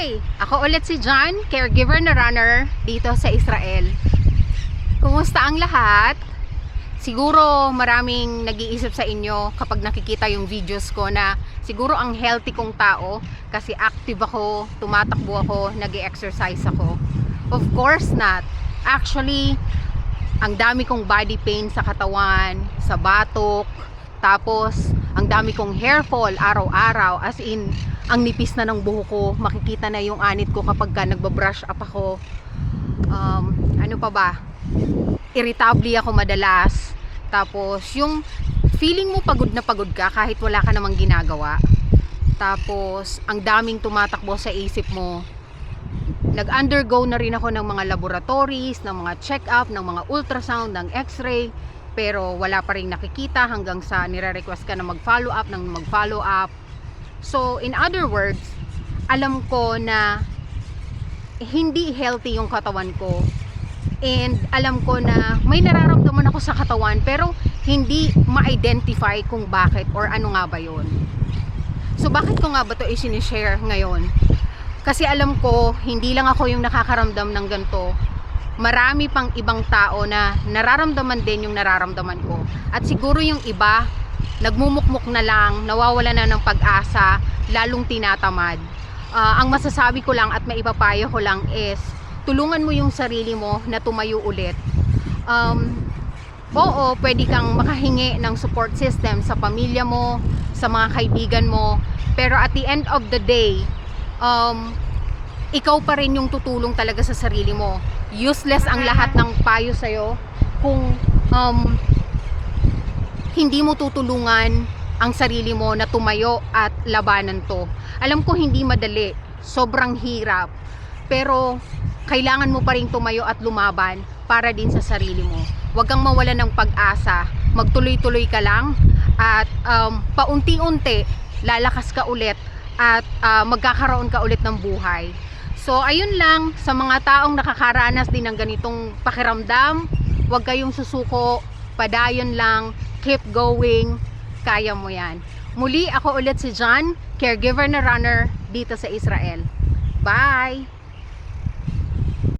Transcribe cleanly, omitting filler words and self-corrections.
Hi! Ako ulit si John, caregiver na runner dito sa Israel. Kumusta ang lahat? Siguro maraming nag-iisip sa inyo kapag nakikita yung videos ko na siguro ang healthy kong tao kasi active ako, tumatakbo ako, nag-exercise ako. Of course not. Actually, ang dami kong body pain sa katawan, sa batok, tapos ang dami kong hair fall araw-araw, as in ang nipis na ng buhok ko, makikita na yung anit ko kapag nagbabrush up ako. Ano pa ba? Irritable ako madalas. Tapos yung feeling mo pagod na pagod ka kahit wala ka namang ginagawa. Tapos ang daming tumatakbo sa isip mo. Nag-undergo na rin ako ng mga laboratories, ng mga check-up, ng mga ultrasound, ng x-ray, pero wala pa rin nakikita hanggang sa nire-request ka na mag-follow up, ng mag-follow up. So, in other words, alam ko na hindi healthy yung katawan ko. And alam ko na may nararamdaman ako sa katawan pero hindi ma-identify kung bakit or ano nga ba yun. So, bakit ko nga ba ito i-share ngayon? Kasi alam ko, hindi lang ako yung nakakaramdam ng ganito. Marami pang ibang tao na nararamdaman din yung nararamdaman ko. At siguro yung iba, nagmumukmuk na lang, nawawala na ng pag-asa, lalong tinatamad. Ang masasabi ko lang at maipapayo ko lang is, tulungan mo yung sarili mo na tumayo ulit. Oo, pwede kang makahingi ng support system sa pamilya mo, sa mga kaibigan mo, pero at the end of the day, ikaw pa rin yung tutulong talaga sa sarili mo. Useless ang lahat ng payo sa'yo kung hindi mo tutulungan ang sarili mo na tumayo at labanan to. Alam ko hindi madali, sobrang hirap, pero kailangan mo pa rin tumayo at lumaban para din sa sarili mo. Huwag kang mawala ng pag-asa, magtuloy-tuloy ka lang at paunti-unti lalakas ka ulit at magkakaroon ka ulit ng buhay. So ayun lang, sa mga taong nakakaranas din ng ganitong pakiramdam, huwag kayong susuko, padayon lang, keep going, kaya mo yan. Muli, ako ulit si John, caregiver na runner dito sa Israel. Bye!